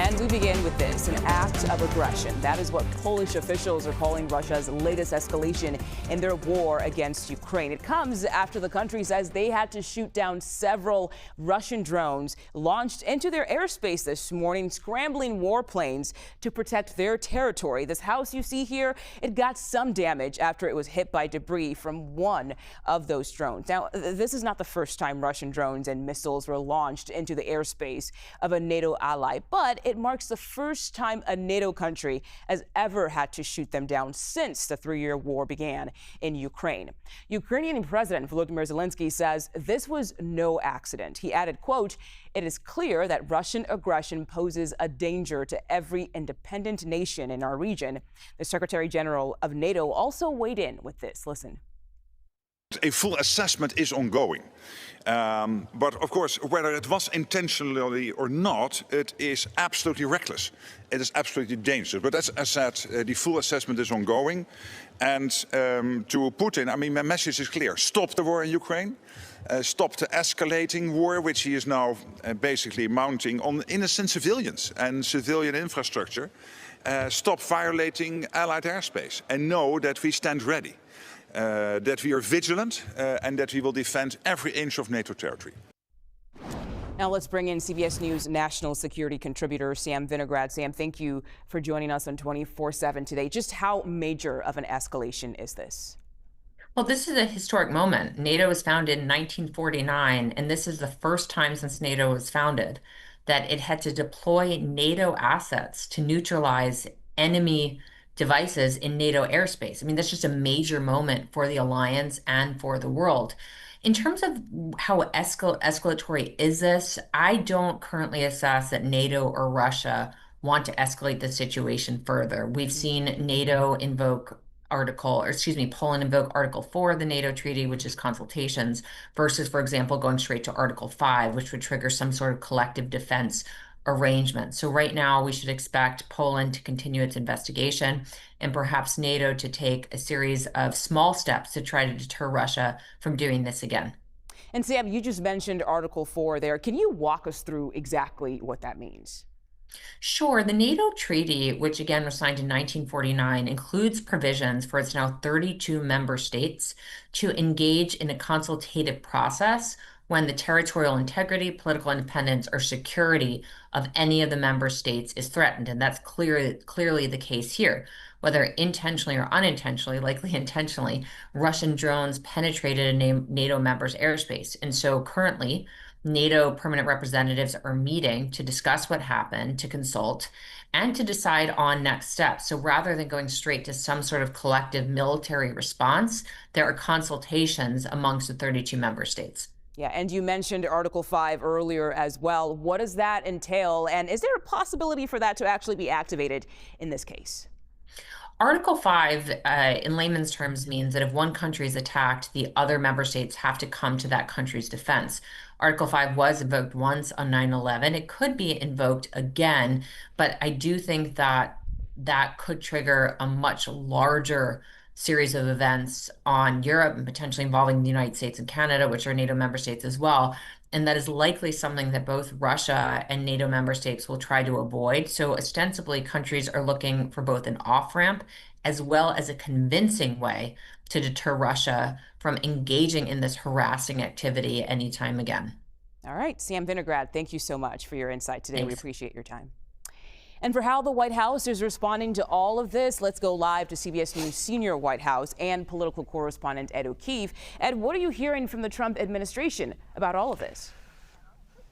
And we begin with this, an act of aggression. That is what Polish officials are calling Russia's latest escalation in their war against Ukraine. It comes after the country says they had to shoot down several Russian drones launched into their airspace this morning, scrambling warplanes to protect their territory. This house you see here, it got some damage after it was hit by debris from one of those drones. Now, this is not the first time Russian drones and missiles were launched into the airspace of a NATO ally, but it marks the first time a NATO country has ever had to shoot them down since the three-year war began in Ukraine. Ukrainian President Volodymyr Zelensky says this was no accident. He added, quote, "It is clear that Russian aggression poses a danger to every independent nation in our region." The Secretary General of NATO also weighed in with this. Listen. A full assessment is ongoing. But of course, whether it was intentionally or not, it is absolutely reckless. It is absolutely dangerous. But as I said, the full assessment is ongoing. And to Putin, I mean, my message is clear. Stop the war in Ukraine. Stop the escalating war, which he is now basically mounting on innocent civilians and civilian infrastructure. Stop violating allied airspace. And know that we stand ready. That we are vigilant and that we will defend every inch of NATO territory. Now let's bring in CBS News national security contributor Sam Vinograd. Sam, thank you for joining us on 24/7 today. Just how major of an escalation is this? Well, this is a historic moment. NATO was founded in 1949, and this is the first time since NATO was founded that it had to deploy NATO assets to neutralize enemy devices in NATO airspace. I mean, that's just a major moment for the alliance and for the world. In terms of how escalatory is this, I don't currently assess that NATO or Russia want to escalate the situation further. We've seen NATO invoke Poland invoke Article 4 of the NATO treaty, which is consultations, versus, for example, going straight to Article 5, which would trigger some sort of collective defense arrangement. So right now we should expect Poland to continue its investigation and perhaps NATO to take a series of small steps to try to deter Russia from doing this again. And Sam, you just mentioned Article 4 there. Can you walk us through exactly what that means? Sure. The NATO treaty, which again was signed in 1949, includes provisions for its now 32 member states to engage in a consultative process when the territorial integrity, political independence, or security of any of the member states is threatened. And that's clearly the case here. Whether intentionally or unintentionally, likely intentionally, Russian drones penetrated a NATO member's airspace. And so currently, NATO permanent representatives are meeting to discuss what happened, to consult, and to decide on next steps. So rather than going straight to some sort of collective military response, there are consultations amongst the 32 member states. Yeah, and you mentioned Article 5 earlier as well. What does that entail? And is there a possibility for that to actually be activated in this case? Article 5, in layman's terms, means that if one country is attacked, the other member states have to come to that country's defense. Article 5 was invoked once on 9/11. It could be invoked again, but I do think that that could trigger a much larger series of events on Europe and potentially involving the United States and Canada, which are NATO member states as well. And that is likely something that both Russia and NATO member states will try to avoid. So ostensibly, countries are looking for both an off-ramp as well as a convincing way to deter Russia from engaging in this harassing activity anytime again. All right, Sam Vinograd, thank you so much for your insight today. Thanks. We appreciate your time. And for how the White House is responding to all of this, let's go live to CBS News senior White House and political correspondent Ed O'Keefe. Ed, what are you hearing from the Trump administration about all of this?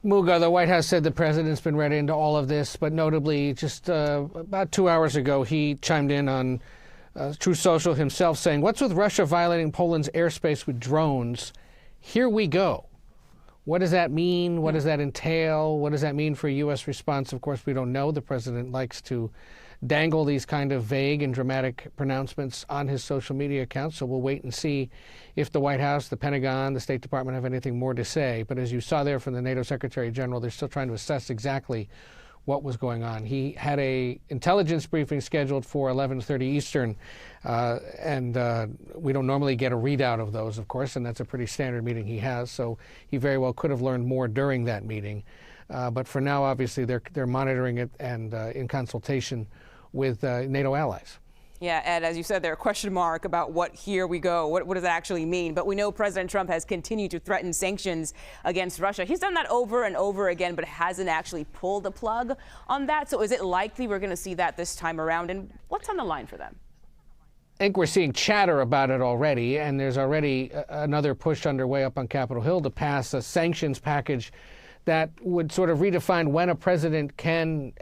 Muga, the White House said the president's been read into all of this, but notably just about 2 hours ago, he chimed in on Truth Social himself saying, "What's with Russia violating Poland's airspace with drones? Here we go." What does that mean? What does that entail? What does that mean for a U.S. response? Of course, we don't know. The president likes to dangle these kind of vague and dramatic pronouncements on his social media accounts, so we'll wait and see if the White House, the Pentagon, the State Department have anything more to say. But as you saw there from the NATO Secretary General, they're still trying to assess exactly what was going on. He had a intelligence briefing scheduled for 11:30 Eastern, and we don't normally get a readout of those, of course, and that's a pretty standard meeting he has, so he very well could have learned more during that meeting. But for now, obviously, they're monitoring it and in consultation with NATO allies. Yeah, Ed, as you said, there are question mark about what here we go. What does that actually mean? But we know President Trump has continued to threaten sanctions against Russia. He's done that over and over again, but hasn't actually pulled the plug on that. So is it likely we're going to see that this time around? And what's on the line for them? I think we're seeing chatter about it already, and there's already another push underway up on Capitol Hill to pass a sanctions package that would sort of redefine when a president can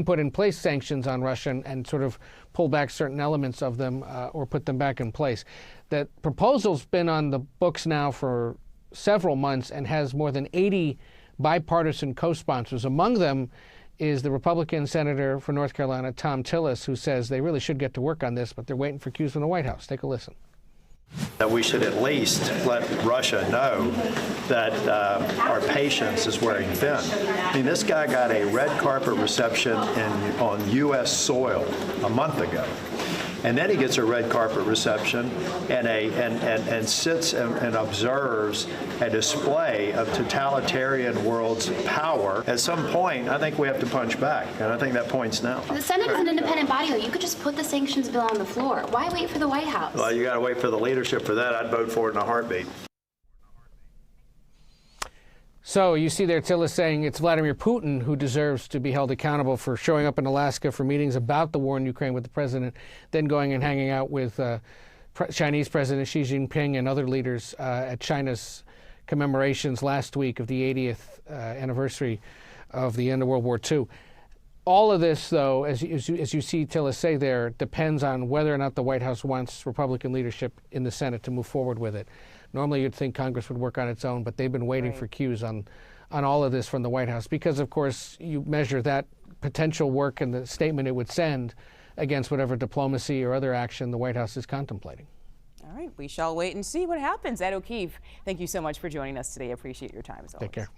put in place sanctions on Russia and sort of pull back certain elements of them or put them back in place. That proposal's been on the books now for several months and has more than 80 bipartisan co-sponsors. Among them is the Republican senator for North Carolina, Tom Tillis, who says they really should get to work on this, but they're waiting for cues from the White House. Take a listen. That we should at least let Russia know that our patience is wearing thin. I mean, this guy got a red carpet reception on U.S. soil a month ago. And then he gets a red carpet reception and sits and observes a display of totalitarian world's power. At some point, I think we have to punch back, and I think that point's now. The Senate is an independent body, though. You could just put the sanctions bill on the floor. Why wait for the White House? Well, you got to wait for the leadership for that. I'd vote for it in a heartbeat. So you see there Tillis saying it's Vladimir Putin who deserves to be held accountable for showing up in Alaska for meetings about the war in Ukraine with the president, then going and hanging out with Chinese President Xi Jinping and other leaders at China's commemorations last week of the 80th anniversary of the end of World War II. All of this, though, as you see Tillis say there, depends on whether or not the White House wants Republican leadership in the Senate to move forward with it. Normally, you'd think Congress would work on its own, but they've been waiting for cues on all of this from the White House because, of course, you measure that potential work and the statement it would send against whatever diplomacy or other action the White House is contemplating. All right, we shall wait and see what happens. Ed O'Keefe, thank you so much for joining us today. I appreciate your time as always. Take care.